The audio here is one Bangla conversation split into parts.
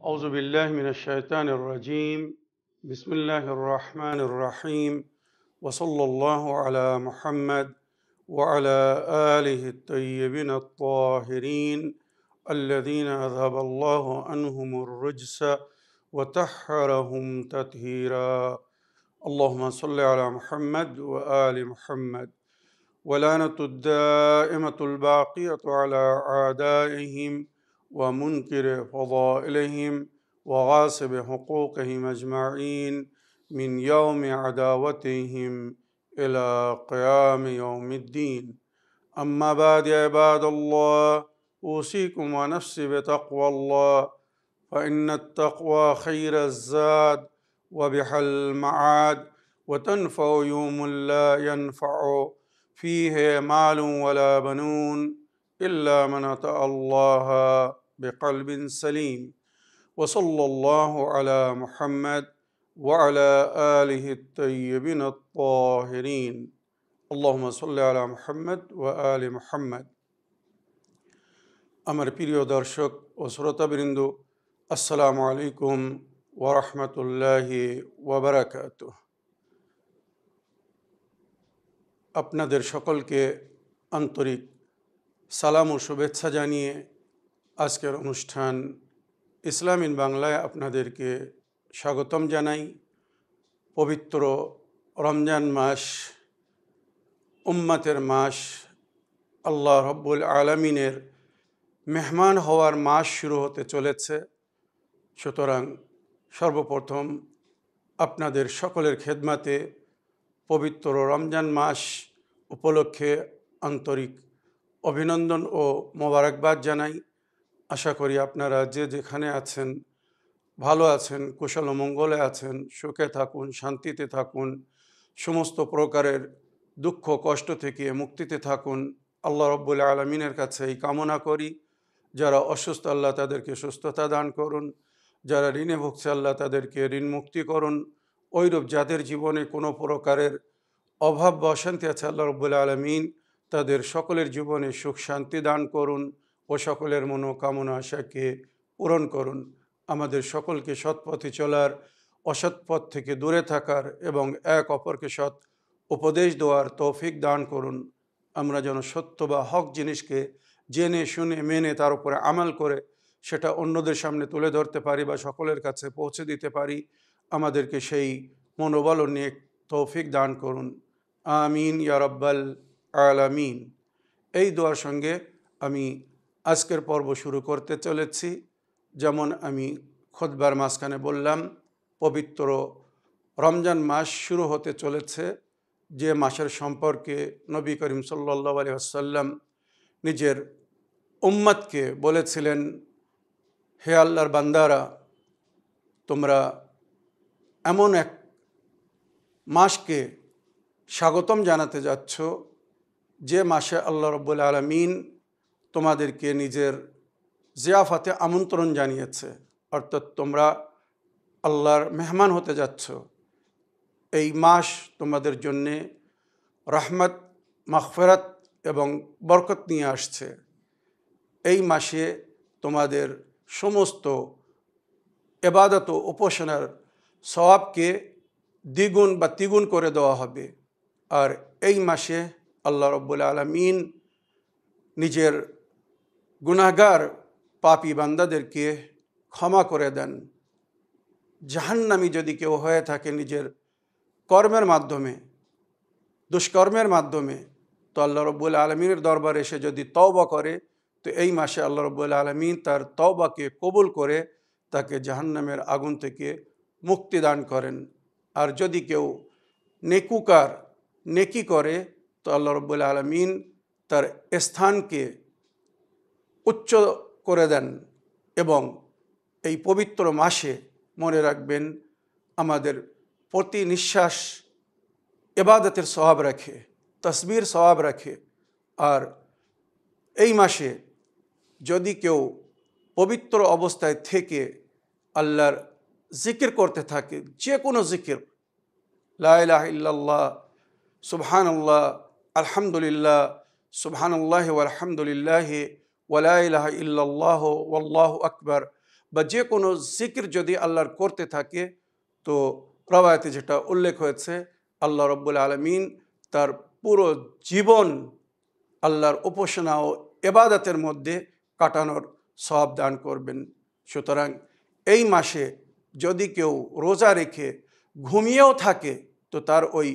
أعوذ بالله من الشيطان الرجيم بسم الله الرحمن الرحيم وصلى الله على محمد وعلى آله الطيبين الطاهرين الذين أذهب الله عنهم الرجس وطهرهم تطهيرا اللهم صل على محمد وآل محمد ولعنة الدائمة الباقية على أعدائهم ومنكر فضائلهم وغاصب حقوقهم أجمعين من يوم عداوتهم إلى قيام يوم الدين أما بعد يا عباد الله أوصيكم ونفسي بتقوى الله فإن التقوى خير الزاد وبها المعاد وتنفع يوم لا ينفع فيه مال ولا بنون إلا من أتى الله بقلب سليم وصلى الله على محمد وعلى آله الطيبين الطاهرين اللهم صل على محمد وآل محمد আমার প্রিয় দর্শক ও শ্রোতাবৃন্দ আসসালামু আলাইকুম ওয়া রাহমাতুল্লাহি ওয়া বারাকাতুহু। আপনাদের সকলকে আন্তরিক সালাম ও শুভেচ্ছা জানিয়ে আজকের অনুষ্ঠান ইসলাম ইন বাংলায় আপনাদেরকে স্বাগতম জানাই। পবিত্র রমজান মাস, উম্মতের মাস, আল্লাহ রব্বুল আলামিনের মেহমান হওয়ার মাস শুরু হতে চলেছে। সুতরাং সর্বপ্রথম আপনাদের সকলের খেদমাতে পবিত্র রমজান মাস উপলক্ষে আন্তরিক অভিনন্দন ও মোবারকবাদ জানাই। আশা করি আপনারা যে যেখানে আছেন ভালো আছেন, কুশল ও মঙ্গলে আছেন, সুখে থাকুন, শান্তিতে থাকুন, সমস্ত প্রকারের দুঃখ কষ্ট থেকে মুক্তিতে থাকুন। আল্লাহ রব্বুল আলামিনের কাছে এই কামনা করি। যারা অসুস্থ আল্লাহ তাদেরকে সুস্থতা দান করুন, যারা ঋণে ভুগছে আল্লাহ তাদেরকে ঋণ মুক্তি করুন। ওইরূপ যাদের জীবনে কোনো প্রকারের অভাব বা অশান্তি আছে আল্লাহ রব্বুল আলামিন তাদের সকলের জীবনে সুখ শান্তি দান করুন ও সকলের মনোকামনা আশাকে পূরণ করুন। আমাদের সকলকে সৎ পথে চলার, অসৎ পথ থেকে দূরে থাকার এবং এক অপরকে সৎ উপদেশ দেওয়ার তৌফিক দান করুন। আমরা যেন সত্য বা হক জিনিসকে জেনে শুনে মেনে তার উপরে আমাল করে সেটা অন্যদের সামনে তুলে ধরতে পারি বা সকলের কাছে পৌঁছে দিতে পারি। আমাদেরকে সেই মনোবল নিয়ে তৌফিক দান করুন। আমিন ইয়া রাব্বাল আলামিন। এই দোয়ার সঙ্গে আমি আজকের পর্ব শুরু করতে চলেছি। যেমন আমি খুতবার মাঝখানে বললাম, পবিত্র রমজান মাস শুরু হতে চলেছে, যে মাসের সম্পর্কে নবী করিম সাল্লাল্লাহু আলাইহি ওয়াসাল্লাম নিজের উম্মতকে বলেছিলেন, হে আল্লাহর বান্দারা, তোমরা এমন এক মাসকে স্বাগতম জানাতে যাচ্ছ যে মাসে আল্লাহ রব্বুল আলামিন তোমাদেরকে নিজের জিয়াফাতে আমন্ত্রণ জানিয়েছে, অর্থাৎ তোমরা আল্লাহর মেহমান হতে যাচ্ছ। এই মাস তোমাদের জন্যে রহমত, মাগফিরাত এবং বরকত নিয়ে আসছে। এই মাসে তোমাদের সমস্ত ইবাদত ও উপাসনার সওয়াবকে দ্বিগুণ বা তিগুণ করে দেওয়া হবে। আর এই মাসে আল্লাহ রব্বুল আলামিন নিজের গুনাহগার পাপী বান্দাদেরকে ক্ষমা করে দেন। জাহান্নামী যদি কেউ হয়ে থাকে নিজের কর্মের মাধ্যমে, দুষ্কর্মের মাধ্যমে, তো আল্লাহ রব্বুল আলামিনের দরবারে এসে যদি তওবা করে, তো এই মাসে আল্লাহ রব্বুল আলামিন তার তওবাকে কবুল করে তাকে জাহান্নামের আগুন থেকে মুক্তি দান করেন। আর যদি কেউ নেকি করে, তো আল্লাহ রব্বুল আলামিন তার স্থানকে উচ্চ করে দেন। এবং এই পবিত্র মাসে মনে রাখবেন, আমাদের প্রতি নিঃশ্বাস ইবাদতের সওয়াব রাখে, তাসবির সওয়াব রাখে। আর এই মাসে যদি কেউ পবিত্র অবস্থায় থেকে আল্লাহর জিকির করতে থাকে, যে কোনো জিকির, লা ইলাহা ইল্লাল্লাহ, সুবহানাল্লাহ, আলহামদুলিল্লাহ, সুবহানাল্লাহি ওয়া আলহামদুলিল্লাহি ওয়া লা ইলাহা ইল্লাল্লাহ ওয়াল্লাহু আকবার বা যে কোনো জিকির যদি আল্লাহর করতে থাকে, তো রবায়তে যেটা উল্লেখ হয়েছে, আল্লাহ রব্বুল আলামিন তার পুরো জীবন আল্লাহর উপাসনা ও ইবাদতের মধ্যে কাটানোর সওয়াব দান করবেন। সুতরাং এই মাসে যদি কেউ রোজা রেখে ঘুমিয়েও থাকে, তো তার ওই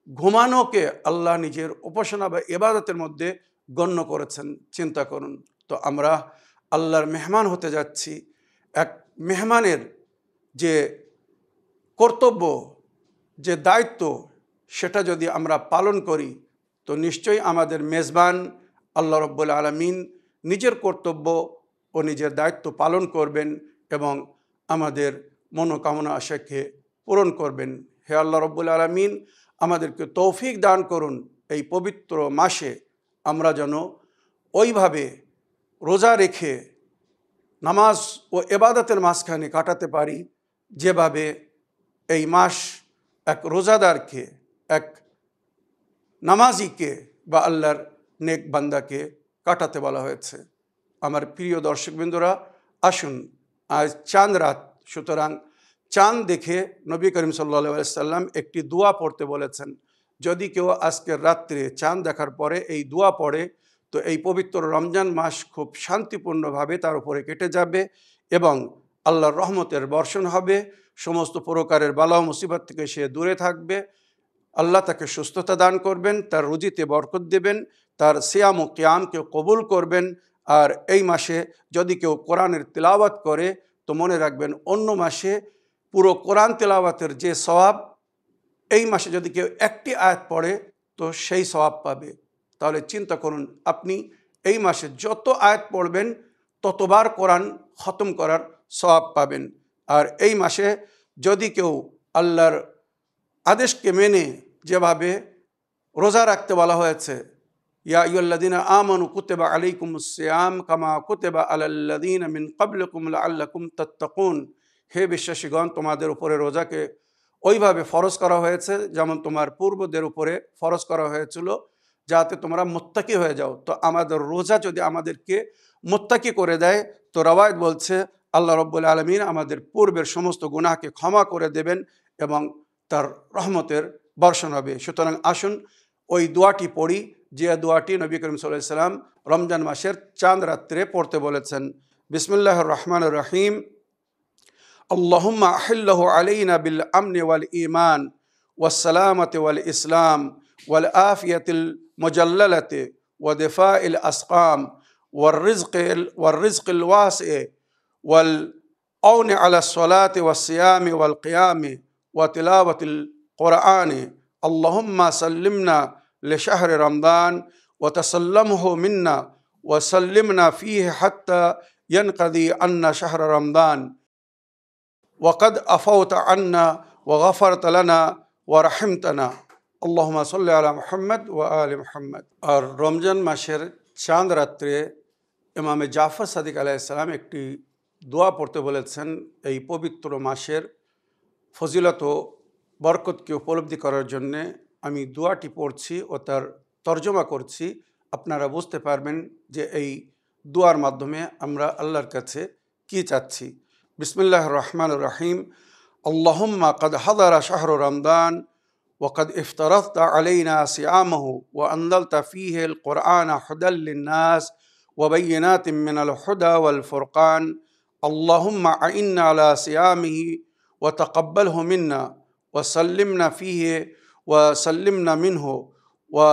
ঘুমানোকে আল্লাহ নিজের উপাসনা বা ইবাদতের মধ্যে গণ্য করেছেন। চিন্তা করুন, তো আমরা আল্লাহর মেহমান হতে যাচ্ছি। এক মেহমানের যে কর্তব্য, যে দায়িত্ব, সেটা যদি আমরা পালন করি, তো নিশ্চয়ই আমাদের মেজবান আল্লাহ রব্বুল আলামিন নিজের কর্তব্য ও নিজের দায়িত্ব পালন করবেন এবং আমাদের মনোকামনা আশাকে পূরণ করবেন। হে আল্লাহ রব্বুল আলামিন, আমাদেরকে তৌফিক দান করুন এই পবিত্র মাসে আমরা যেন ওইভাবে রোজা রেখে নামাজ ও ইবাদতের মাঝখানে কাটাতে পারি, যেভাবে এই মাস এক রোজাদারকে, এক নামাজিকে বা আল্লাহর নেক বান্দাকে কাটাতে বলা হয়েছে। আমার প্রিয় দর্শকবৃন্দরা, আসুন, আজ চাঁদ রাত, সুতরাং চাঁদ দেখে নবী করিম সাল্লাল্লাহু আলাইহি সাল্লাম একটি দোয়া পড়তে বলেছেন। যদি কেউ আজকের রাত্রে চাঁদ দেখার পরে এই দোয়া পড়ে, তো এই পবিত্র রমজান মাস খুব শান্তিপূর্ণভাবে তার উপরে কেটে যাবে এবং আল্লাহর রহমতের বর্ষণ হবে। সমস্ত প্রকারের বালা ও মুসিবত থেকে সে দূরে থাকবে। আল্লাহ তাকে সুস্থতা দান করবেন, তার রুজিতে বরকত দেবেন, তার সিয়াম ও কিয়ামকে কবুল করবেন। আর এই মাসে যদি কেউ কোরআনের তিলাওয়াত করে, তো মনে রাখবেন অন্য মাসে পুরো কোরআন তিলাওয়াতের যে সওয়াব, এই মাসে যদি কেউ একটি আয়াত পড়ে তো সেই সওয়াব পাবে। তাহলে চিন্তা করুন, আপনি এই মাসে যত আয়াত পড়বেন ততবার কোরআন খতম করার সওয়াব পাবেন। আর এই মাসে যদি কেউ আল্লাহর আদেশকে মেনে যেভাবে রোজা রাখতে বলা হয়েছে, ইয়া আইয়ুহাল্লাযীনা আমানু কুতিবা আলাইকুমুস সিয়াম কামা কুতিবা আলাল্লাযীনা মিন ক্বাবলিকুম লাআল্লাকুম তাত্তাকুন, হে বিশ্বাসীগণ, তোমাদের উপরে রোজাকে ওইভাবে ফরজ করা হয়েছে যেমন তোমার পূর্বদের উপরে ফরজ করা হয়েছিল, যাতে তোমরা মুত্তাকি হয়ে যাও। তো আমাদের রোজা যদি আমাদেরকে মুত্তাকি করে দেয়, তো রওয়ায়াত বলছে আল্লাহ রব্বুল আলামিন আমাদের পূর্বের সমস্ত গুনাহকে ক্ষমা করে দেবেন এবং তার রহমতের বর্ষণ হবে। সুতরাং আসুন ওই দোয়াটি পড়ি, যে দোয়াটি নবী করিম সাল্লাল্লাহু আলাইহি সাল্লাম রমজান মাসের চাঁদ রাত্রে পড়তে বলেছেন। বিসমিল্লাহির রহমানির রহিম। আল্লাহুম্মা আহিল্লাহু আলাইনা বিল আমনি ওয়াল ঈমান ওয়াস সালামাতি ওয়াল ইসলাম ওয়াল আফিয়াতিল মুজাল্লালাতি ওয়া দিফাইল আসকাম ওয়ার রিজকিল ওয়াসি ওয়াল আউনি আলা সলাতি ওয়াস সিয়ামি ওয়াল কিয়ামি ওয়া তিলাওয়াতিল কুরআনি। আল্লাহুম্মা সাল্লিমনা লিশাহরি রমদান ওয়া তাসাল্লামহু মিন্না ওয়া সাল্লিমনা ফীহি হাত্তা ইয়ানকাদি আন্না শাহরা রমদান ওয়াকাদ আফাউতা আন্না ওয়া গাফারতা লানা ওয়া রাহিমতানা। আল্লাহুম্মা সাল্লি আলা মুহাম্মদ ওয়া আলি মুহাম্মদ। আর রমজান মাসের চাঁদ রাত্রে ইমামে জাফর সাদিক আলাইহিস সালাম একটি দোয়া পড়তে বলেছেন। এই পবিত্র মাসের ফজিলত ও বরকতকে উপলব্ধি করার জন্যে আমি দোয়াটি পড়ছি ও তার তর্জমা করছি। আপনারা বুঝতে পারবেন যে এই দোয়ার মাধ্যমে আমরা আল্লাহর কাছে কি চাচ্ছি। বিসমিল্লাহির রহমানির রহিম। আল্লাহুম্মা ক্বাদ হাদারা শাহরু রমদান ওয়া ক্বাদ ইফতারাদতা আলাইনা সিয়ামাহু ওয়া আনজালতা ফীহিল কুরআনা হুদাল লিন-নাস ওয়া বায়্যিনাতিম মিনাল হুদা ওয়াল ফুরকান। আল্লাহুম্মা আইন্না আলা সিয়ামিহি ওয়া তাকাব্বালহু মিন্না ওয়া সাল্লিমনা ফীহি ওয়া সাল্লিমনা মিনহু ওয়া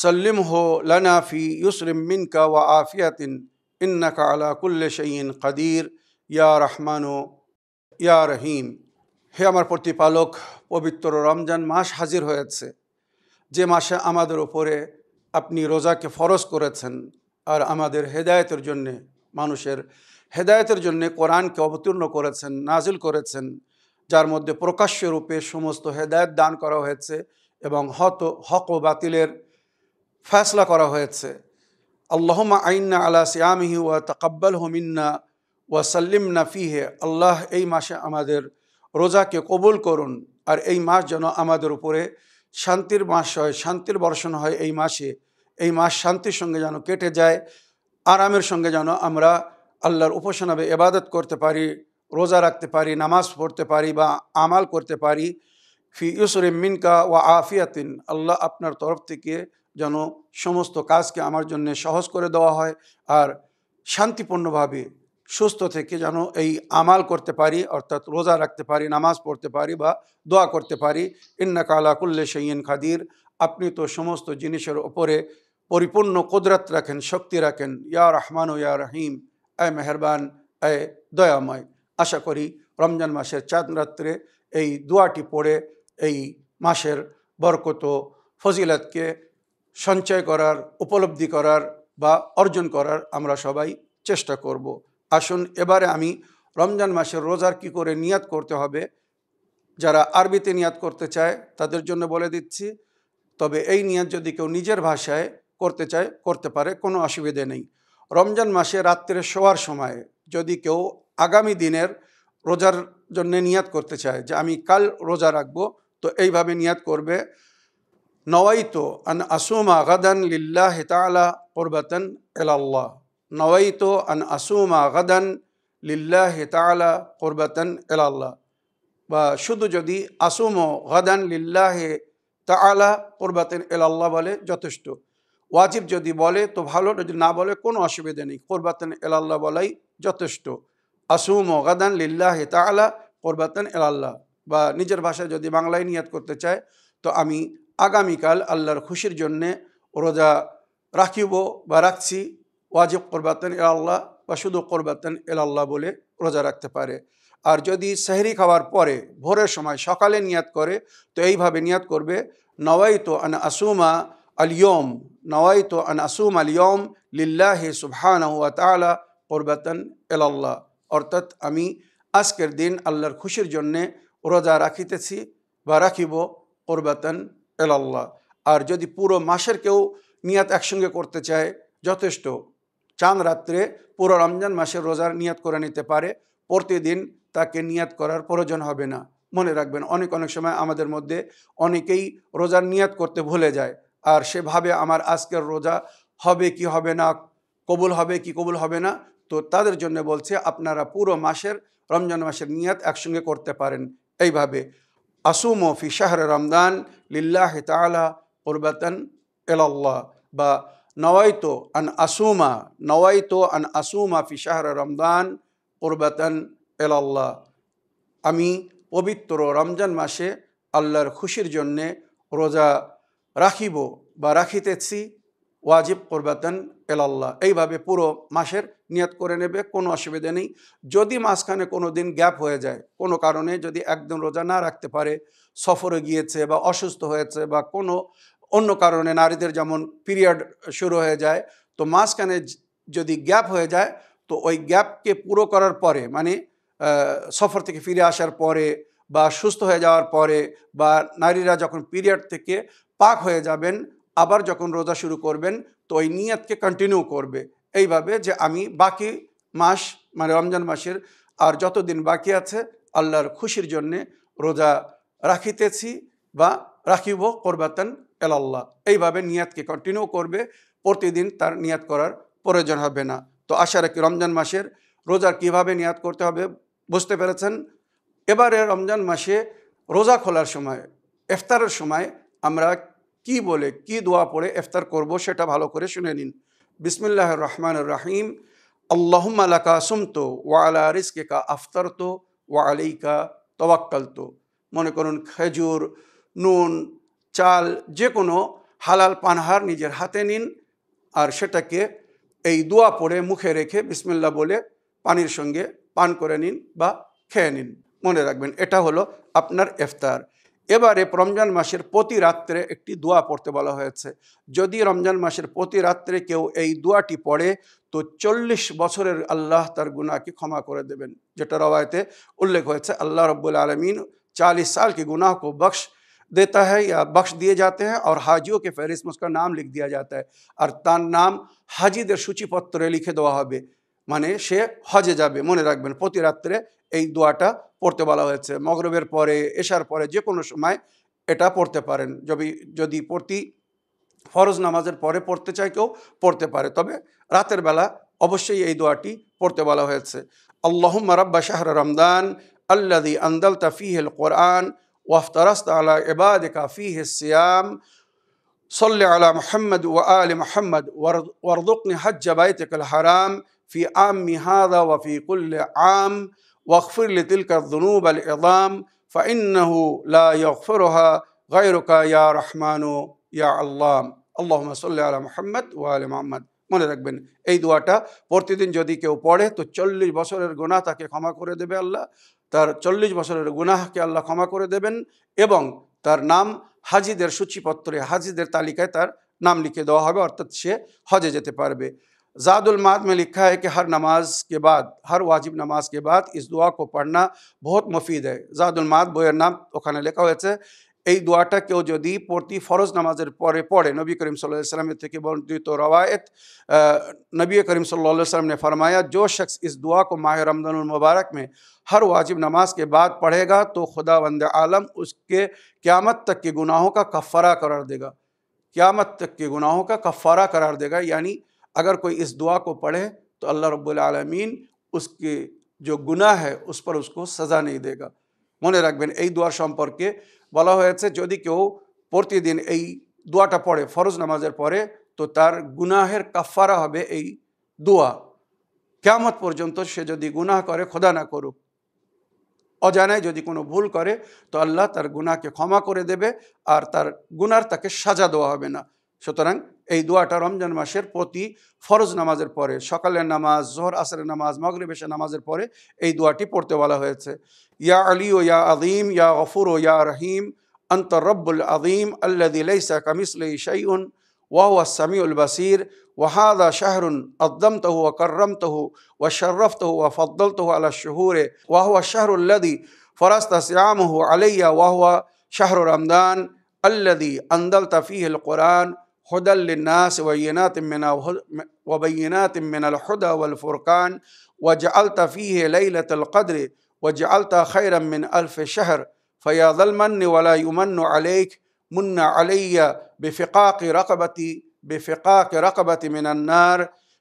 সাল্লিমহু লানা ফি ইউসরিম মিনকা ওয়া আফিয়াতিন ইন্নাকা আলা কুল্লি শাইইন কাদির ইয়া রহমানু ইয়া রহিম। হে আমার প্রতিপালক, পবিত্র রমজান মাস হাজির হয়েছে, যে মাসে আমাদের উপরে আপনি রোজাকে ফরজ করেছেন আর আমাদের হেদায়েতের জন্যে, মানুষের হেদায়েতের জন্যে কোরআনকে অবতীর্ণ করেছেন, নাজিল করেছেন, যার মধ্যে প্রকাশ্য রূপে সমস্ত হেদায়েত দান করা হয়েছে এবং হক ও বাতিলের ফয়সলা করা হয়েছে। আল্লাহুম্মা আইন্না আলা সিয়ামিহি ওয়া তাকাব্বালহু মিন্না ওয়া সাল্লিমনা ফীহি। আল্লাহ, এই মাসে আমাদের রোজাকে কবুল করুন আর এই মাস যেন আমাদের উপরে শান্তির মাস হয়, শান্তির বর্ষণ হয় এই মাসে। এই মাস শান্তির সঙ্গে যেন কেটে যায়, আরামের সঙ্গে যেন আমরা আল্লাহর উপাসনা বা ইবাদত করতে পারি, রোজা রাখতে পারি, নামাজ পড়তে পারি বা আমাল করতে পারি, ফি ইউসরিম মিনকা ওয়া আফিয়াতিন, আল্লাহ আপনার তরফ থেকে যেন সমস্ত কাজকে আমার জন্য সহজ করে দেওয়া হয়, আর শান্তিপূর্ণভাবে সুস্থ থেকে যেন এই আমাল করতে পারি, অর্থাৎ রোজা রাখতে পারি, নামাজ পড়তে পারি বা দোয়া করতে পারি। ইন্নাকা আলা কুল্লি শাইইন কাদির, আপনি তো সমস্ত জিনিসের ওপরে পরিপূর্ণ কুদরত রাখেন, শক্তি রাখেন। ইয়া রহমান ও ইয়া রহিম, এ মেহেরবান, এ দয়াময়। আশা করি রমজান মাসের চাঁদ রাত্রে এই দোয়াটি পড়ে এই মাসের বরকত ফজিলতকে সঞ্চয় করার, উপলব্ধি করার বা অর্জন করার আমরা সবাই চেষ্টা করব। আসুন এবারে আমি রমজান মাসের রোজার কি করে নিয়াত করতে হবে, যারা আরবিতে নিয়াত করতে চায় তাদের জন্য বলে দিচ্ছি। তবে এই নিয়াত যদি কেউ নিজের ভাষায় করতে চায় করতে পারে, কোনো অসুবিধে নেই। রমজান মাসে রাত্রে শোয়ার সময় যদি কেউ আগামী দিনের রোজার জন্য নিয়াত করতে চায় যে আমি কাল রোজা রাখবো, তো এইভাবে নিয়াত করবে, নওয়াইতু আন আসুমা গাদান লিল্লাহি তাআলা কুরবাতান ইলাল্লাহ। নওয়াইতু আন আসুমা গাদান লিল্লাহি তাআলা কুরবাতান ইলাল্লাহ, বা শুধু যদি আসুমো গাদান লিল্লাহি তাআলা কুরবাতান ইলাল্লাহ বলে যথেষ্ট। ওয়াজিব যদি বলে তো ভালো, যদি না বলে কোনো অসুবিধা নেই, কুরবাতান ইলাল্লাহ বলাই যথেষ্ট। আসুমো গাদান লিল্লাহি তাআলা কুরবাতান ইলাল্লাহ, বা নিজের ভাষায় যদি বাংলায় নিয়াত করতে চায় তো আমি আগামীকাল আল্লাহর খুশির জন্যে রোজা রাখিব বা রাখছি, ওয়াজিব কুরবাতান ইলাল্লাহ বা শুধু কুরবাতান ইলাল্লাহ বলে রোজা রাখতে পারে। আর যদি সেহরি খাওয়ার পরে ভোরের সময় সকালে নিয়াত করে তো এইভাবে নিয়াত করবে, নওয়াইতু আন আসুমা আল ইয়ম, নওয়াইতু আন আসুমা আল ইয়ম লিল্লাহি সুবহানাহু ওয়া তাআলা কুরবাতান ইলাল্লাহ, অর্থাৎ আমি আজকের দিন আল্লাহর খুশির জন্যে রোজা রাখিতেছি বা রাখিব কুরবাতান ইলাল্লাহ। আর যদি পুরো মাসের কেউ নিয়াত একসঙ্গে করতে চায় যথেষ্ট, চাঁদ রাত্রে পুরো রমজান মাসের রোজার নিয়াত করে নিতে পারে, প্রতিদিন তাকে নিয়াত করার প্রয়োজন হবে না। মনে রাখবেন, অনেক সময় আমাদের মধ্যে অনেকেই রোজার নিয়াত করতে ভুলে যায়, আর সেভাবে আমার আজকের রোজা হবে কি হবে না, কবুল হবে কি কবুল হবে না। তো তাদের জন্য বলছে আপনারা পুরো মাসের রমজান মাসের নিয়াত একসঙ্গে করতে পারেন এইভাবে, আসুমো ফি শাহর রমদান লিল্লাহি তাআলা কুরবাতান ইলাল্লাহ, বা নওয়াইতু আন আসুমা, নওয়াইতু আন আসুমা ফি শাহর রমদান কুরবাতান ইলাল্লাহ, আমি পবিত্র রমজান মাসে আল্লাহর খুশির জন্যে রোজা রাখিব বা রাখিতেছি, ওয়াজিব কুরবাতান ইলাল্লাহ। এইভাবে পুরো মাসের নিয়ত করে নেবে, কোনো অসুবিধা নেই। যদি মাঝখানে কোনো দিন গ্যাপ হয়ে যায়, কোনো কারণে যদি একদিন রোজা না রাখতে পারে, সফরে গিয়েছে বা অসুস্থ হয়েছে বা কোনো অন্য কারণে, নারীদের যেমন পিরিয়ড শুরু হয়ে যায়, তো মাঝখানে যদি গ্যাপ হয়ে যায় তো ওই গ্যাপকে পুরো করার পরে, মানে সফর থেকে ফিরে আসার পরে বা সুস্থ হয়ে যাওয়ার পরে, বা নারীরা যখন পিরিয়ড থেকে পাক হয়ে যাবেন আবার যখন রোজা শুরু করবেন, তো ওই নিয়তকে কন্টিনিউ করবে এইভাবে যে আমি বাকি মাস, মানে রমজান মাসের আর যতদিন বাকি আছে আল্লাহর খুশির জন্যে রোজা রাখিতেছি বা রাখিব কুরবাতান ইলাল্লাহ। এইভাবে নিয়তকে কন্টিনিউ করবে, প্রতিদিন তার নিয়ত করার প্রয়োজন হবে না। তো আশা রাখি রমজান মাসের রোজার কিভাবে নিয়ত করতে হবে বুঝতে পেরেছেন। এবারে রমজান মাসে রোজা খোলার সময়, ইফতারের সময় আমরা কি বলে, কি দোয়া পড়ে ইফতার করব সেটা ভালো করে শুনে নিন। বিসমিল্লাহির রহমানির রহিম। আল্লাহুম্মা লাকা সুমতু ওয়া আলা রিজকিকা আফতারতু ওয়া আলাইকা তাওয়াক্কালতু। মনে করুন খেজুর, নুন, চাল, যে কোনো হালাল পানহার নিজের হাতে নিন, আর সেটাকে এই দোয়া পড়ে মুখে রেখে বিসমিল্লাহ বলে পানির সঙ্গে পান করে নিন বা খেয়ে নিন। মনে রাখবেন এটা হলো আপনার ইফতার। এবারে রমজান মাসের প্রতি রাত্রে একটি দোয়া পড়তে বলা হয়েছে। যদি রমজান মাসের প্রতি রাত্রে কেউ এই দোয়াটি পড়ে তো 40 বছরের আল্লাহ তার গুনাহকে ক্ষমা করে দেবেন, যেটা রওয়ায়তে উল্লেখ হয়েছে। আল্লাহ রব্বুল आलमीन 40 साल के गुनाह को बख्श देता है या बख्श दिए जाते हैं, और हाजियों के फहरिस्त में उसका नाम लिख दिया जाता है, আর তার নাম হাজিদের সূচিপত্রে লিখে দেওয়া হবে, মানে সে হজে যাবে। মনে রাখবেন প্রতি রাত্রে এই দোয়াটা পড়তে বলা হয়েছে। মগরিবের পরে, এশার পরে, যে কোনো সময় এটা পড়তে পারেন। যদি প্রতি ফরজ নামাজের পরে পড়তে চায় কেউ পড়তে পারে, তবে রাতের বেলা অবশ্যই এই দোয়াটি পড়তে বলা হয়েছে। আল্লাহুম্মা রাব্বা শাহর রমদান আল্লাযী আনজালতা ফীহিল কুরআন ওয়াফতারাসতা আলা ইবাদিকা ফীহিস সিয়াম সাল্লি আলা মুহাম্মদ ওয়া আলি মুহাম্মদ ওয়ারযুকনি হজ্জ বাইতিকাল হারাম ফি আম্মি হাযা ওয়া ফি কুল্লি আম ওয়াগফির লি তিলকা যুনুব আল ইযাম ফাইন্নাহু লা ইয়াগফিরুহা গায়রুকা ইয়া রহমানু ইয়া আল্লাহ। আল্লাহুম্মা সাল্লি আলা মুহাম্মদ ওয়া আলি মুহাম্মদ। মনে রাখবেন, এই দোয়াটা প্রতিদিন যদি কেউ পড়ে তো 40 বছরের গুনাহ তাকে ক্ষমা করে দেবে আল্লাহ। তার 40 বছরের গুনাহকে আল্লাহ ক্ষমা করে দেবেন এবং তার নাম হাজিদের সূচিপত্রে, হাজিদের তালিকায় তার नाम लिखे देवा होगा, अर्थात से हज जेते पारबे। ज़ादुल माद में लिखा है कि हर नमाज के बाद, हर वाजिब नमाज के बाद इस दुआ को पढ़ना बहुत मुफीद है। ज़ादुल माद बोयर नाम ओखाने लेखा হয়েছে এই দোয়াটা কেউ যদি প্রতি ফরজ নামাজের পরে পড়ে, नबी करीम सल्लल्लाहु अलैहि वसल्लम থেকে বর্ণিত रवायत, नबी करीम सल्लल्लाहु अलैहि वसल्लम ने फरमाया, जो शख्स इस दुआ को माह रमज़ानुल मुबारक में हर वाजिब नमाज के बाद पढ़ेगा तो खुदावंद आलम उसके क़यामत तक के गुनाहों का कफ़ारा करार देगा। क़यामत तक के गुनाहों का कफ़ारा करार देगा, यानी अगर कोई इस दुआ को पढ़े तो अल्लाह रब्बुल आलमीन उसके जो गुनाह है उस पर उसको सज़ा नहीं देगा। মনে রাখবেন, এই দোয়ার সম্পর্কে বলা হয়েছে যদি কেউ প্রতিদিন এই দোয়াটা পড়ে ফরজ নামাজের পরে তো তার গুনাহের কাফারা হবে এই দোয়া। কিয়ামত পর্যন্ত সে যদি গুনাহ করে, খোদা না করুক, অজানায় যদি কোনো ভুল করে তো আল্লাহ তার গুনাহকে ক্ষমা করে দেবে আর তার গুনার তাকে সাজা দেওয়া হবে না। সুতরাং এই দোয়াটা রমজান মাসের প্রতি ফরজ নামাজের পরে, সকালের নামাজ, জোহর আসরের নামাজ, মাগরিব এশা নামাজের পরে এই দোয়াটি পড়তে বলা হয়েছে। ইয়া আলী ও ইয়া আযীম ইয়া গফুর ও ইয়া রহিম আনতা রব্বুল আযীম আল্লাযী লাইসা কামিসলিহি শাইউন ওয়া হুয়াস সামিউল বাসীর ওয়া হাযা শাহরুন আযযামতাহু ওয়া কাররামতাহু ওয়া শাররাফতাহু ওয়া ফাদ্দালতাহু আলা আশ-শুহুরি ওয়া হুয়া আশ-শাহরুল লাযী ফারাজতা সিয়ামাহু আলাইয়া ওয়া হুয়া শাহরু রমদান আল্লাযী আনজালতা ফীহিল কুরআন হুদাল লিন-নাস ওয়া বায়িনাতিন মিনাল হুদা ওয়াল ফুরকান ওয়া জাআলতা ফীহি লাইলাতাল কদরি ওয়া জাআলতা খায়রাম মিন আলফি শাহর ফায়া যাল মান্নি ওয়া লা ইউমান্নু আলাইক মুন্না আলাইয়া বিফিকাকি রাকাবাতি মিনান নার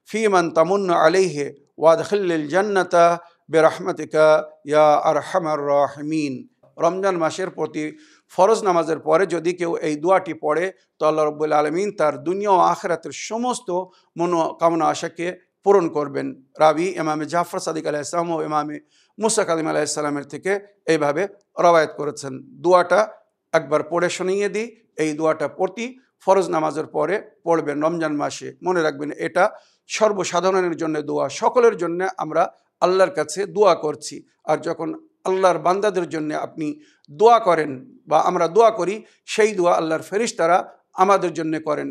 ফীমান তামুন্নু আলাইহি ওয়া আদখিলিল জান্নাতা বিরহমাতিকা ইয়া আরহামার রাহিমিন। রমজান মাসের প্রতি ফরজ নামাজের পরে যদি কেউ এই দোয়াটি পড়ে তো আল্লাহ রাব্বুল আলামিন তার দুনিয়া ও আখিরাতের সমস্ত মনোকামনা আশাকে পূরণ করবেন। রাবি ইমামে জাফর সাদিক আলাইহিস সালাম ও ইমামে মুসা কাযিম আলাইহিস সালামের থেকে এইভাবে রওয়ায়াত করেছেন। দোয়াটা একবার পড়ে শুনিয়ে দিই। এই দোয়াটা প্রতি ফরজ নামাজের পরে পড়বেন রমজান মাসে। মনে রাখবেন, এটা সর্বসাধারণের জন্য দোয়া, সকলের জন্য আমরা আল্লাহর কাছে দোয়া করছি। আর যখন আল্লাহর বান্দাদের জন্য আপনি দোয়া করেন বা আমরা দোয়া করি, সেই দোয়া আল্লাহর ফেরেশতারা আমাদের জন্য করেন।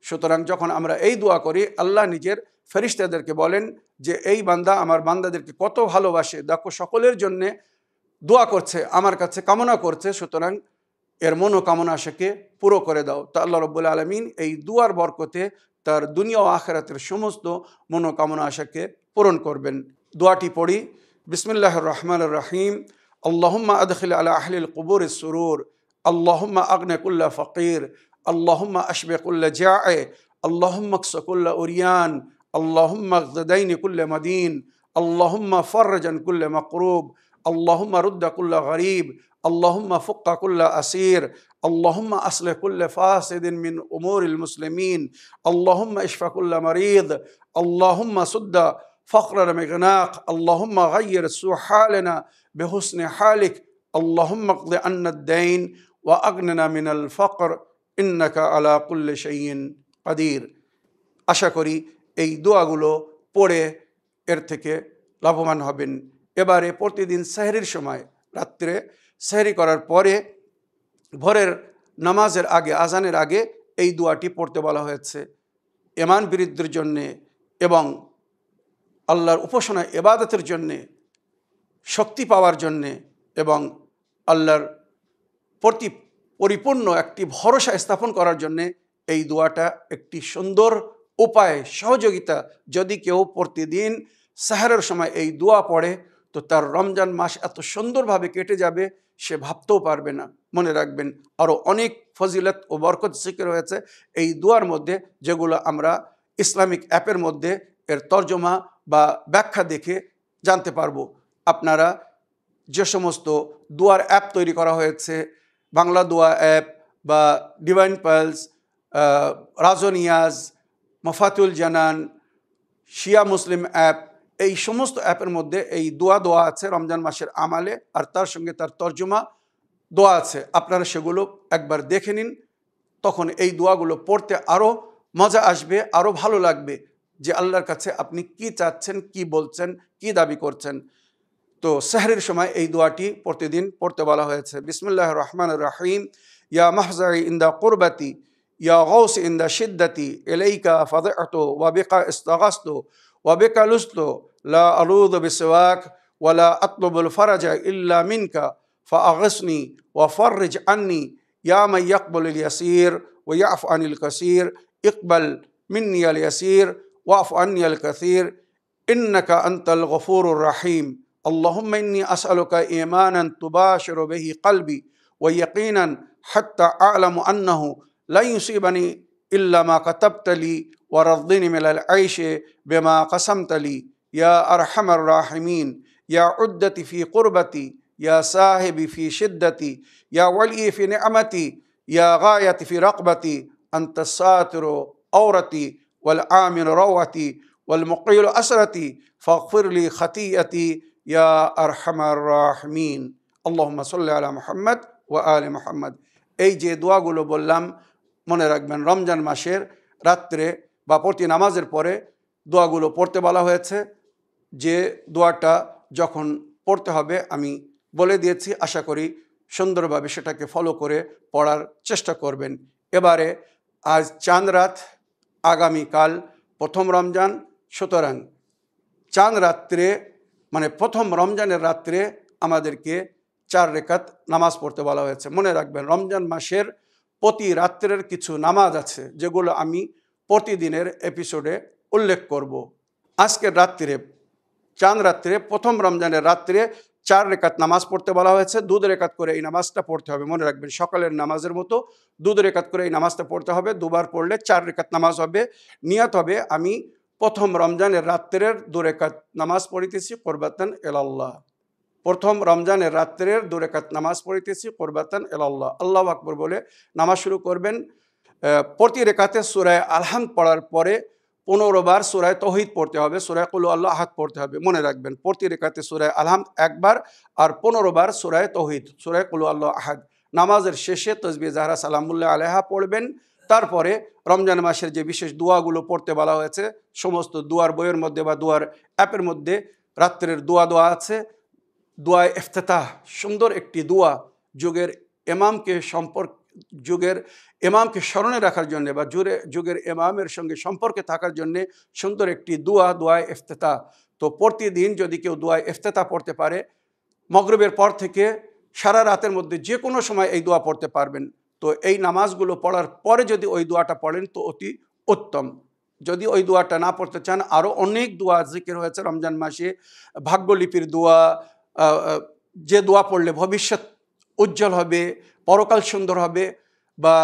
সুতরাং যখন আমরা এই দোয়া করি, আল্লাহ নিজের ফেরেশতাদেরকে বলেন যে এই বান্দা আমার বান্দাদেরকে কত ভালোবাসে, দেখো সকলের জন্যে দোয়া করছে, আমার কাছে কামনা করছে, সুতরাং এর মনোকামনা আশাকে পুরো করে দাও। তা আল্লাহ রাব্বুল আলামিন এই দুয়ার বরকতে তার দুনিয়া ও আখিরাতের সমস্ত মনোকামনা আশাকে পূরণ করবেন। দোয়াটি পড়ি। বিসমিল্লাহির রহমানির রহিম। আল্লাহুম্মা আদখিল আলা আহলিল কুবুরিস সুরুর, আল্লাহুম্মা আগনি কুল্লা ফাকির, আল্লাহুম্মা আশবি কুল্লা জাঈ, আল্লাহুম্মা আকসি কুল্লা উরিয়ান, আল্লাহুম্মা আগদি দাইনি কুল্লা মাদিন, আল্লাহুম্মা ফাররাজান কুল্লা মাকরুব, আল্লাহুম্মা রুদ্দা কুল্লা গরীব, আল্লাহুম্মা ফুক্কা কুল্লা আসির, আল্লাহুম্মা আসলিহ কুল্লা ফাসিদিন মিন উমুরিল মুসলিমিন, আল্লাহুম্মা ইশফা কুল্লা মারিদ, আল্লাহুম্মা সুদ্দা فقرنا مغناق، اللهم غير سوء حالنا بحسن حالك، اللهم اقض عنا الدين وأغننا من الفقر إنك على كل شيء قدير। আশা করি এই দোয়াগুলো পড়ে এর থেকে লাভবান হবেন। এবারে প্রতিদিন সেহরির সময়, রাত্রে সেহরি করার পরে ভোরের নামাজের আগে, আজানের আগে এই দোয়াটি পড়তে বলা হয়েছে। ঈমান বৃদ্ধির জন্যে এবং আল্লাহর উপাসনা ইবাদতের জন্যে, শক্তি পাওয়ার জন্যে এবং আল্লাহর প্রতি পরিপূর্ণ একটি ভরসা স্থাপন করার জন্যে এই দোয়াটা একটি সুন্দর উপায়, সহযোগিতা। যদি কেউ প্রতিদিন সাহরের সময় এই দোয়া পড়ে তো তার রমজান মাস এত সুন্দরভাবে কেটে যাবে সে ভাবতেও পারবে না। মনে রাখবেন, আরও অনেক ফজিলত ও বরকত জিকির হয়েছে এই দোয়ার মধ্যে, যেগুলো আমরা ইসলামিক অ্যাপের মধ্যে এর তর্জমা বা ব্যাখ্যা দেখে জানতে পারবো। আপনারা যে সমস্ত দোয়ার অ্যাপ তৈরি করা হয়েছে, বাংলা দোয়া অ্যাপ বা ডিভাইন পালস, রাজনিয়াজ, মফাতুল জানান, শিয়া মুসলিম অ্যাপ, এই সমস্ত অ্যাপের মধ্যে এই দোয়া আছে রমজান মাসের আমালে, আর তার সঙ্গে তার তর্জমা দোয়া আছে। আপনারা সেগুলো একবার দেখে নিন, তখন এই দোয়াগুলো পড়তে আরও মজা আসবে, আরও ভালো লাগবে যে আল্লাহর কাছে আপনি কি চাচ্ছেন, কি বলছেন, কি দাবি করছেন। তো সেহরির সময় এই দোয়াটি প্রতিদিন পড়তে বলা হয়েছে। বিসমিল্লাহির রহমানির রহিম। ইয়া মাহজাই ইনদা কুরবাতি, ইয়া গৌস ইনদা শিদ্দাতি, ইলাইকা ফাদআতু ওয়া বিকা ইস্তাগাসতু ওয়া বিকা লুস্তু, লা আলুযু বিসওয়াক ওয়া লা আতলুবুল ফারাজা ইল্লা মিনকা ফাআগিসনি ওয়া ফাররিজ আন্নি ইয়া মান ইয়াকবুলুল ইয়াসির ওয়া ইয়াফু আনিল কাসির, ইকবাল মিন্নি আল ইয়াসির ওয়াফু আন্নি আল কাসির, ইন্নাকা আনতাল গফুরুর রহিম। اللهم إني أسألك إيمانا تباشر به قلبي ويقينا حتى أعلم أنه لا يصيبني إلا ما كتبت لي ورضني من العيش بما قسمت لي يا أرحم الراحمين، يا عدتي في قربتي، يا صاحبي في شدتي، يا ولي في نعمتي، يا غايتي في رقبتي، أنت الساتر عورتي والآمن روعتي والمقيل أسرتي، فاغفر لي خطيئتي ইয়া আরহামার রাহিমিন। আল্লাহুম্মা সাল্লি আলা মুহাম্মদ ওয়া আলি মুহাম্মদ। এই যে দোয়াগুলো বললাম মনে রাখবেন, রমজান মাসের রাত্রে বা প্রতি নামাজের পরে দোয়াগুলো পড়তে বলা হয়েছে। যে দোয়াটা যখন পড়তে হবে আমি বলে দিয়েছি, আশা করি সুন্দরভাবে সেটাকে ফলো করে পড়ার চেষ্টা করবেন। এবারে আজ চাঁদ রাত, আগামীকাল প্রথম রমজান, সুতরাং চাঁদ রাত্রে মানে প্রথম রমজানের রাত্রে আমাদেরকে 4 রেকাত নামাজ পড়তে বলা হয়েছে। মনে রাখবেন, রমজান মাসের প্রতি রাত্রের কিছু নামাজ আছে যেগুলো আমি প্রতিদিনের এপিসোডে উল্লেখ করব। আজকের রাত্রে, চাঁদ রাত্রে, প্রথম রমজানের রাত্রে 4 রেকাত নামাজ পড়তে বলা হয়েছে। 2 রেকাত করে এই নামাজটা পড়তে হবে। মনে রাখবেন, সকালের নামাজের মতো 2 রেকাত করে এই নামাজটা পড়তে হবে। 2 বার পড়লে 4 রেকাত নামাজ হবে। নিয়ত হবে আমি প্রথম রমজানের রাত্রের 2 রেকাত নামাজ পড়িতেছি কুরবাতান ইলাল্লাহ। প্রথম রমজানের রাত্রের 2 রেকাত নামাজ পড়িতেছি কুরবাতান ইলাল্লাহ। আল্লাহু আকবার বলে নামাজ শুরু করবেন। প্রতি রেকাতে সূরা আল-হামদ পড়ার পরে 15 বার সূরা তাওহীদ পড়তে হবে, সূরা কুল হুয়াল্লাহু আহাদ পড়তে হবে। মনে রাখবেন, প্রতি রেকাতে সূরা আল-হামদ একবার আর 15 বার সূরা তাওহীদ, সূরা কুল হুয়াল্লাহু আহাদ। নামাজের শেষে তাসবিহ জাহরা সালামুল্লাহ আলাইহা পড়বেন। তারপরে রমজান মাসের যে বিশেষ দোয়াগুলো পড়তে বলা হয়েছে, সমস্ত দোয়ার বইয়ের মধ্যে বা দোয়ার অ্যাপের মধ্যে রাত্রের দোয়া আছে। দোয়া ইফতেতাহ, সুন্দর একটি দোয়া, যুগের ইমামকে স্মরণে রাখার জন্য বা যুগের ইমামের সঙ্গে সম্পর্কে থাকার জন্যে সুন্দর একটি দোয়া ইফতেতাহ। তো প্রতিদিন যদি কেউ দোয়া ইফতেতাহ পড়তে পারে, মাগরিবের পর থেকে সারা রাতের মধ্যে যে কোনো সময় এই দোয়া পড়তে পারবেন। তো এই নামাজগুলো পড়ার পরে যদি ওই দোয়াটা পড়েন তো অতি উত্তম। যদি ওই দোয়াটা না পড়তে চান, আরও অনেক দোয়া জিকির হয়েছে রমজান মাসে। ভাগ্যলিপির দোয়া, যে দোয়া পড়লে ভবিষ্যৎ উজ্জ্বল হবে, পরকাল সুন্দর হবে বা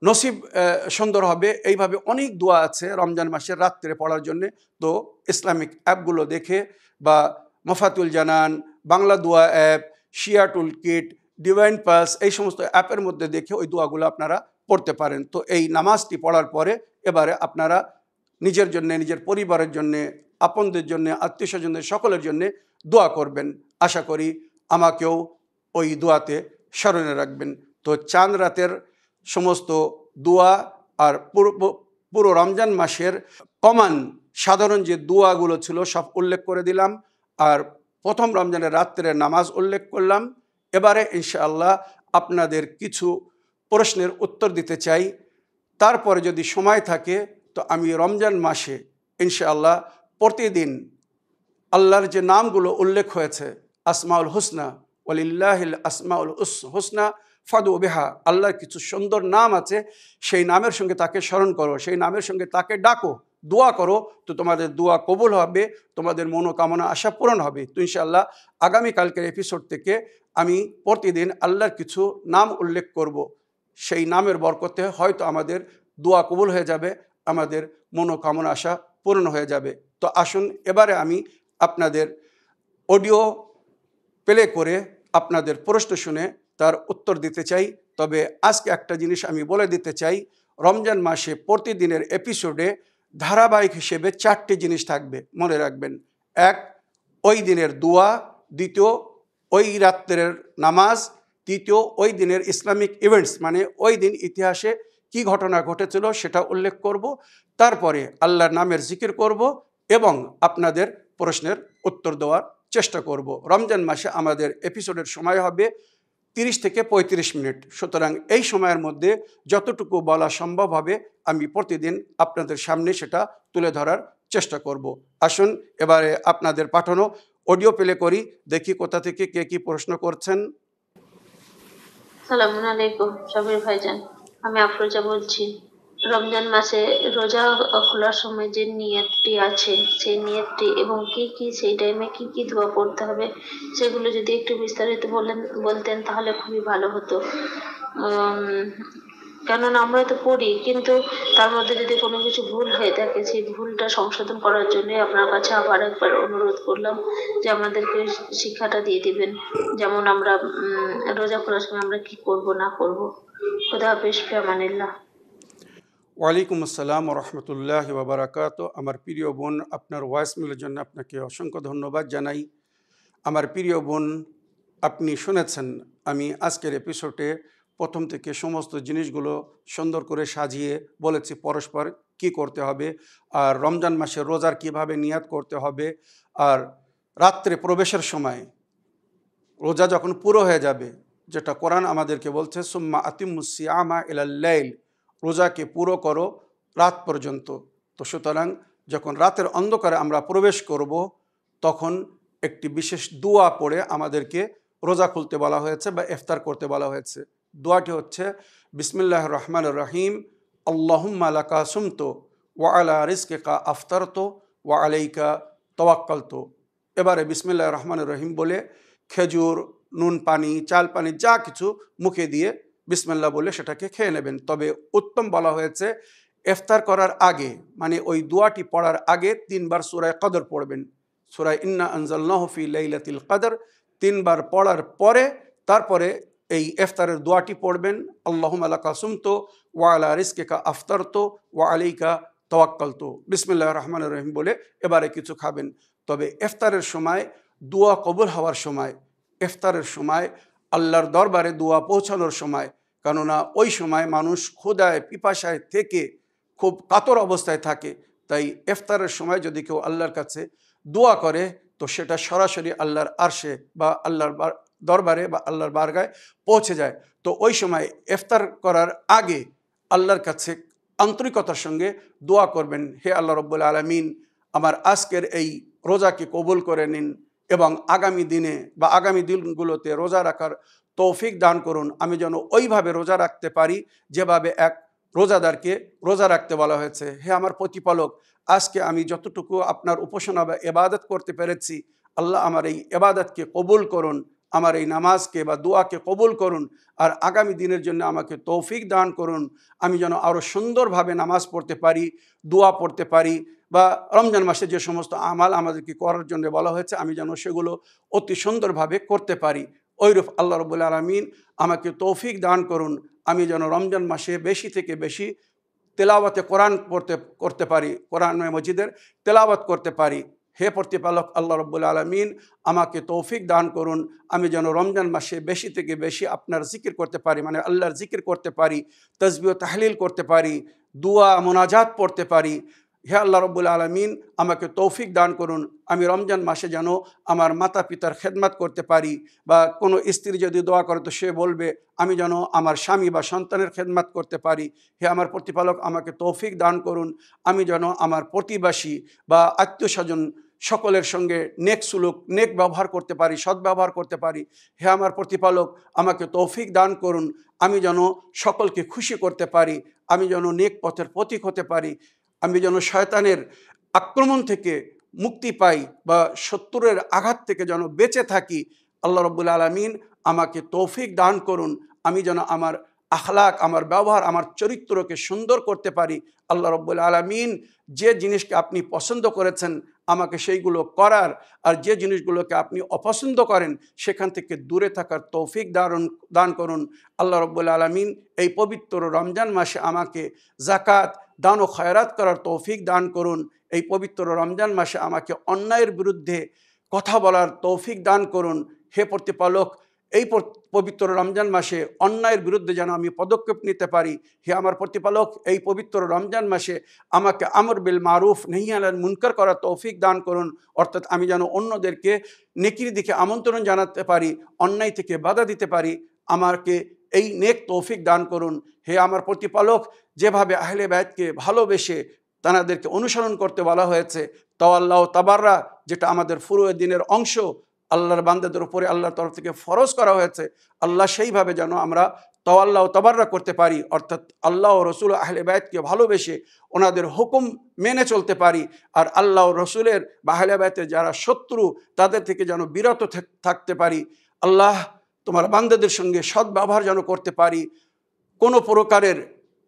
নসিব সুন্দর হবে, এইভাবে অনেক দোয়া আছে রমজান মাসের রাত্রে পড়ার জন্যে। তো ইসলামিক অ্যাপগুলো দেখে বা মফাতুল জানান, বাংলা দোয়া অ্যাপ, শিয়া টুল কিট, ডিভাইন পালস, এই সমস্ত অ্যাপের মধ্যে দেখে ওই দোয়াগুলো আপনারা পড়তে পারেন। তো এই নামাজটি পড়ার পরে এবারে আপনারা নিজের জন্য, নিজের পরিবারের জন্যে, আপনদের জন্য, আত্মীয় স্বজনদের সকলের জন্যে দোয়া করবেন। আশা করি আমাকেও ওই দোয়াতে স্মরণে রাখবেন। তো চাঁদ রাতের সমস্ত দোয়া আর পুরো রমজান মাসের কমন সাধারণ যে দোয়াগুলো ছিল সব উল্লেখ করে দিলাম, আর প্রথম রমজানের রাত্রের নামাজ উল্লেখ করলাম। এবারে ইনশাআল্লাহ আপনাদের কিছু প্রশ্নের উত্তর দিতে চাই। তারপরে যদি সময় থাকে তো আমি রমজান মাসে ইনশাআল্লাহ প্রতিদিন আল্লাহর যে নামগুলো উল্লেখ হয়েছে, আসমাউল হুসনা, ওয়ালিল্লাহিল আসমাউল হুসনা ফাদু বিহা, আল্লাহর কিছু সুন্দর নাম আছে, সেই নামের সঙ্গে তাকে স্মরণ করো, সেই নামের সঙ্গে তাকে ডাকো, দোয়া করো, তো তোমাদের দোয়া কবুল হবে, তোমাদের মনোকামনা আশা পূরণ হবে। তো ইনশাআল্লাহ আগামীকালকের এপিসোড থেকে আমি প্রতিদিন আল্লাহর কিছু নাম উল্লেখ করব। সেই নামের বরকতে হয়তো আমাদের দোয়া কবুল হয়ে যাবে, আমাদের মনোকামনা আশা পূরণ হয়ে যাবে। তো আসুন এবারে আমি আপনাদের অডিও প্লে করে আপনাদের প্রশ্ন শুনে তার উত্তর দিতে চাই। তবে আজকে একটা জিনিস আমি বলে দিতে চাই, রমজান মাসে প্রতিদিনের এপিসোডে ধারাবাহিক হিসেবে 4টি জিনিস থাকবে, মনে রাখবেন। এক, ওই দিনের দোয়া। দ্বিতীয়, ওই রাত্রের নামাজ। তৃতীয়, ওই দিনের ইসলামিক ইভেন্টস, মানে ওই দিন ইতিহাসে কি ঘটনা ঘটেছিল সেটা উল্লেখ করব। তারপরে আল্লাহর নামের জিকির করব এবং আপনাদের প্রশ্নের উত্তর দেওয়ার চেষ্টা করব। রমজান মাসে আমাদের এপিসোডের সময় হবে 30 থেকে 35 মিনিট। সুতরাং এই সময়ের মধ্যে যতটুকু বলা সম্ভব হবে আমি প্রতিদিন আপনাদের সামনে সেটা তুলে ধরার চেষ্টা করব। আসুন এবারে আপনাদের পাঠানো অডিও প্লে করি, দেখি কোথা থেকে কে কি প্রশ্ন করছেন। আসসালামু আলাইকুম সাবির ভাইজান, আমি আফরোজা বলছি। রমজান মাসে রোজা খোলার সময় যে নিয়তটি আছে, সেই নিয়তটি এবং কি সেই টাইমে কি দোয়া পড়তে হবে সেগুলো যদি একটু বিস্তারিত বলতেন তাহলে খুবই ভালো হতো। কেননা আমরা তো পড়ি, কিন্তু তার মধ্যে যদি কোনো কিছু ভুল হয়ে থাকে সেই ভুলটা সংশোধন করার জন্য আপনার কাছে আবার একবার অনুরোধ করলাম যে আমাদেরকে শিক্ষাটা দিয়ে দিবেন, যেমন আমরা রোজা খোলার সময় আমরা কি করব না করব। খোদা হাফেজ, ফি আমানিল্লাহ। ওয়ালাইকুম আসসালাম রহমতুল্লাহ বাবরাকাত। আমার প্রিয় বোন, আপনার ভয়েস মেলের জন্য আপনাকে অসংখ্য ধন্যবাদ জানাই। আমার প্রিয় বোন, আপনি শুনেছেন আমি আজকের এপিসোডে প্রথম থেকে সমস্ত জিনিসগুলো সুন্দর করে সাজিয়ে বলেছি পরস্পর কি করতে হবে, আর রমজান মাসে রোজার কিভাবে নিয়াত করতে হবে, আর রাত্রে প্রবেশের সময় রোজা যখন পুরো হয়ে যাবে, যেটা কোরআন আমাদেরকে বলছে সুম্মা আতিম্মুস সিয়ামা ইলাল লাইল, রোজাকে পুরো করো রাত পর্যন্ত। তো সুতরাং যখন রাতের অন্ধকারে আমরা প্রবেশ করব তখন একটি বিশেষ দোয়া পড়ে আমাদেরকে রোজা খুলতে বলা হয়েছে বা ইফতার করতে বলা হয়েছে। দোয়াটি হচ্ছে বিসমিল্লাহির রহমানির রহিম, আল্লাহুম্মা লাকা সুমতু ওয়া আলা রিজকিকা আফতারতু ওয়া আলাইকা তাওয়াক্কালতু। এবারে বিসমিল্লাহির রহমানির রহিম বলে খেজুর, নুন পানি, চাল পানি যা কিছু মুখে দিয়ে বিসমিল্লাহ বলে সেটাকে খেয়ে নেবেন। তবে উত্তম বলা হয়েছে ইফতার করার আগে, মানে ওই দোয়াটি পড়ার আগে 3 বার সূরা কদর পড়বেন। সূরা ইন্না আনজালনাহু ফি লাইলাতিল কদর 3 বার পড়ার পরে তারপরে এই ইফতারের দোয়াটি পড়বেন, আল্লাহুম্মা লাকা সুমতু ওয়া আলা রিজকিকা আফতারতু ওয়া আলাইকা তাওয়াক্কালতু, বিসমিল্লাহির রহমানির রহিম বলে এবারে কিছু খাবেন। তবে ইফতারের সময়, দোয়া কবুল হওয়ার সময়, ইফতারের সময় আল্লাহর দরবারে দোয়া পৌঁছানোর সময়, কেননা ওই সময় মানুষ ক্ষুধায় পিপাসায় থেকে খুব কাতর অবস্থায় থাকে, তাই ইফতারের সময় যদি কেউ আল্লাহর কাছে দোয়া করে তো সেটা সরাসরি আল্লাহর আরশে বা আল্লাহর দরবারে বা আল্লাহর বারগায় পৌঁছে যায়। তো ওই সময় ইফতার করার আগে আল্লাহর কাছে আন্তরিকতার সঙ্গে দোয়া করবেন, হে আল্লাহ রব্বুল আলামিন, আমার আজকের এই রোজাকে কবুল করে নিন এবং আগামী দিনে বা আগামী দিনগুলোতে রোজা রাখার তৌফিক দান করুন। আমি যেন ওইভাবে রোজা রাখতে পারি যেভাবে এক রোজাদারকে রোজা রাখতে বলা হয়েছে। হে আমার প্রতিপালক, আজকে আমি যতটুকু আপনার উপাসনা বা ইবাদত করতে পেরেছি, আল্লাহ আমার এই ইবাদতকে কবুল করুন, আমার এই নামাজকে বা দোয়াকে কবুল করুন, আর আগামী দিনের জন্য আমাকে তৌফিক দান করুন। আমি যেন আরও সুন্দরভাবে নামাজ পড়তে পারি, দোয়া পড়তে পারি, বা রমজান মাসে যে সমস্ত আমাল আমাদেরকে করার জন্য বলা হয়েছে আমি যেন সেগুলো অতি সুন্দরভাবে করতে পারি। ওইরূপ আল্লাহ রব্বুল আলামিন আমাকে তৌফিক দান করুন, আমি যেন রমজান মাসে বেশি থেকে বেশি তেলাওয়াতে কোরআন করতে পারি, কোরআন মজিদের তেলাওয়াত করতে পারি। হে প্রতিপালক আল্লাহ রব্বুল আলামিন, আমাকে তৌফিক দান করুন, আমি যেন রমজান মাসে বেশি থেকে বেশি আপনার জিকির করতে পারি, মানে আল্লাহর জিকির করতে পারি, তাসবিহ ও তাহলিল করতে পারি, দুয়া মোনাজাত পড়তে পারি। হে আল্লাহ রব্বুল আলামিন, আমাকে তৌফিক দান করুন, আমি রমজান মাসে যেন আমার মাতা পিতার খেদমত করতে পারি, বা কোনো স্ত্রী যদি দোয়া করে তো সে বলবে আমি যেন আমার স্বামী বা সন্তানের খেদমত করতে পারি। হে আমার প্রতিপালক, আমাকে তৌফিক দান করুন, আমি যেন আমার প্রতিবেশী বা আত্মীয় স্বজন সকলের সঙ্গে নেক সুলুক, নেক ব্যবহার করতে পারি, সদ্ব্যবহার করতে পারি। হে আমার প্রতিপালক, আমাকে তৌফিক দান করুন, আমি যেন সকলকে খুশি করতে পারি, আমি যেন নেক পথের পথিক হতে পারি, আমি যেন শয়তানের আক্রমণ থেকে মুক্তি পাই বা শত্রুরের আঘাত থেকে যেন বেঁচে থাকি। আল্লাহ রব্বুল আলামিন আমাকে তৌফিক দান করুন, আমি যেন আমার আখলাক, আমার ব্যবহার, আমার চরিত্রকে সুন্দর করতে পারি। আল্লাহ রব্বুল আলামিন যে জিনিসকে আপনি পছন্দ করেছেন আমাকে সেইগুলো করার, আর যে জিনিসগুলোকে আপনি অপছন্দ করেন সেখান থেকে দূরে থাকার তৌফিক দান করুন। আল্লাহ রব্বুল আলামিন এই পবিত্র রমজান মাসে আমাকে জাকাত দান ও খয়রাত করার তৌফিক দান করুন। এই পবিত্র রমজান মাসে আমাকে অন্যায়ের বিরুদ্ধে কথা বলার তৌফিক দান করুন। হে প্রতিপালক, এই পবিত্র রমজান মাসে অন্যায়ের বিরুদ্ধে যেন আমি পদক্ষেপ নিতে পারি। হে আমার প্রতিপালক, এই পবিত্র রমজান মাসে আমাকে আমর বিল মারুফ নাহি আনিল মুনকার করার তৌফিক দান করুন, অর্থাৎ আমি যেন অন্যদেরকে নেকির দিকে আমন্ত্রণ জানাতে পারি, অন্যায় থেকে বাধা দিতে পারি। আমাকে এই নেক তৌফিক দান করুন। হে আমার প্রতিপালক, যেভাবে আহলে বাইতকে ভালোবেসে তাদেরকে অনুসরণ করতে বলা হয়েছে, তাওয়াল্লাহ তাবাররা, যেটা আমাদের ফুরুয়ে দিনের অংশ, আল্লাহর বান্দাদের উপরে আল্লাহর তরফ থেকে ফরজ করা হয়েছে, আল্লাহ সেইভাবে যেন আমরা তাওয়াল্লাহ তাবাররা করতে পারি, অর্থাৎ আল্লাহ ও রসুল আহলে বাইতকে ভালোবেসে ওনাদের হুকুম মেনে চলতে পারি। আর আল্লাহ ও রসুলের বা আহলে বাইতের যারা শত্রু তাদের থেকে যেন বিরত থাকতে পারি। আল্লাহ, তোমার বান্দাদের সঙ্গে সদ্ব্যবহার যেন করতে পারি। কোনো প্রকারের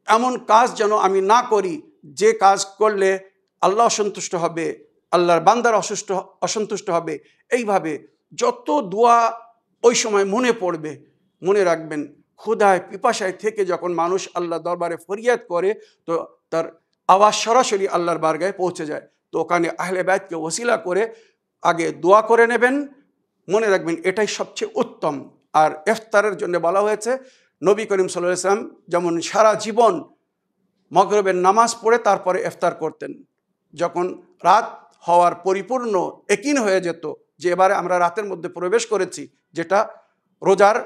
এমন কাজ যেন আমি না করি যে কাজ করলে আল্লাহ অসন্তুষ্ট হবে, আল্লাহর বান্দার অসন্তুষ্ট হবে। এইভাবে যত দোয়া ওই সময় মনে পড়বে, মনে রাখবেন, ক্ষুধায় পিপাসায় থেকে যখন মানুষ আল্লাহ দরবারে ফরিয়াদ করে তো তার আওয়াজ সরাসরি আল্লাহর বারগায় পৌঁছে যায়। তো ওখানে আহলে বাইতকে ওসিলা করে আগে দোয়া করে নেবেন। মনে রাখবেন এটাই সবচেয়ে উত্তম। আর ইফতারের জন্য বলা হয়েছে, নবী করিম সাল্লাল্লাহু আলাইহি ওয়াসাল্লাম যেমন সারা জীবন মাগরিবের নামাজ পড়ে তারপরে ইফতার করতেন। যখন রাত হওয়ার পরিপূর্ণ একিন হয়ে যেত যে এবারে আমরা রাতের মধ্যে প্রবেশ করেছি, যেটা রোজার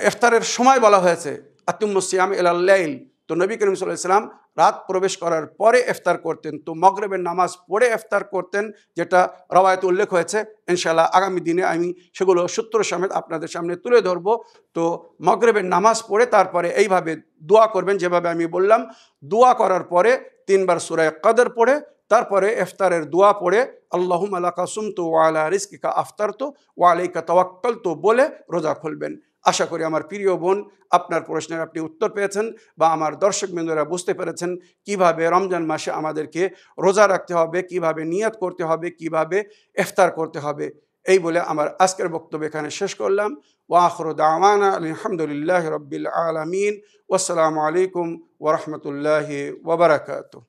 ইফতারের সময় বলা হয়েছে, আতিম্মুস সিয়াম ইলাল লাইল। তো নবী করিম সাল্লাল্লাহু আলাইহি ওয়াসাল্লাম রাত প্রবেশ করার পরে ইফতার করতেন। তো মাগরিবের নামাজ পড়ে ইফতার করতেন, যেটা রওয়ায়াতে উল্লেখ হয়েছে। ইনশাআল্লাহ আগামী দিনে আমি সেগুলো সূত্র সমেত আপনাদের সামনে তুলে ধরব। তো মাগরিবের নামাজ পড়ে তারপরে এইভাবে দোয়া করবেন, যেভাবে আমি বললাম। দোয়া করার পরে 3 বার সূরা কদর পড়ে তারপরে ইফতারের দোয়া পড়ে আল্লাহুম্মা লাকা সুমতু ওয়া আলা রিজকিকা আফতারতু ওয়া আলাইকা তাওয়াক্কালতু বলে রোজা খুলবেন। আশা করি আমার প্রিয় বোন আপনার প্রশ্নের আপনি উত্তর পেয়েছেন, বা আমার দর্শকবৃন্দরা বুঝতে পেরেছেন কিভাবে রমজান মাসে আমাদেরকে রোজা রাখতে হবে, কিভাবে নিয়ত করতে হবে, কিভাবে ইফতার করতে হবে। এই বলে আমার আজকের বক্তব্য এখানে শেষ করলাম। ওয়া আখিরু দাওয়ানা আলহামদুলিল্লাহি রাব্বিল আলামিন। ওয়াসসালামু আলাইকুম ওয়া রাহমাতুল্লাহি ওয়া বারাকাতুহু।